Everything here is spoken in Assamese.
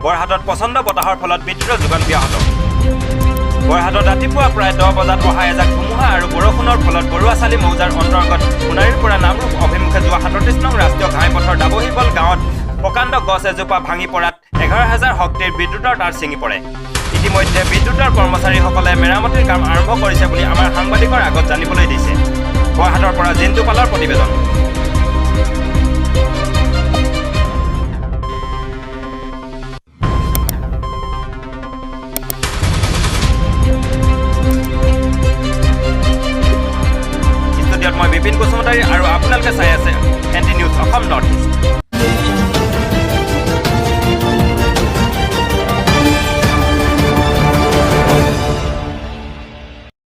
বৰহাটত পচন্দ বতাহৰ ফলত বিদ্যুতৰ যোগান ব্যাহত বৰহাটত ৰাতিপুৱা প্ৰায় 10 বজাত অহা এজাক ধুমুহা আৰু বৰষুণৰ ফলত বৰুৱাচালি মৌজাৰ অন্তৰ্গত সোণাৰীৰ পৰা নামৰূপ অভিমুখে যোৱা 37 নং ৰাষ্ট্ৰীয় ঘাইপথৰ ডাবহিবল গাঁৱত প্ৰকাণ্ড গছ এজোপা ভাঙি পৰাত 11,000 শক্তিৰ বিদ্যুতৰ তাঁৰ ছিঙি পৰে ইতিমধ্যে বিদ্যুতৰ কৰ্মচাৰীসকলে মেৰামতিৰ কাম আৰম্ভ কৰিছে বুলি আমাৰ সাংবাদিকৰ আগত জানিবলৈ দিছে বৰহাটৰ পৰা জিন্তু পালৰ প্ৰতিবেদন মই বিপিন কুসুমতাৰী আৰু আপোনালোকে চাই আছে N T news Assam north east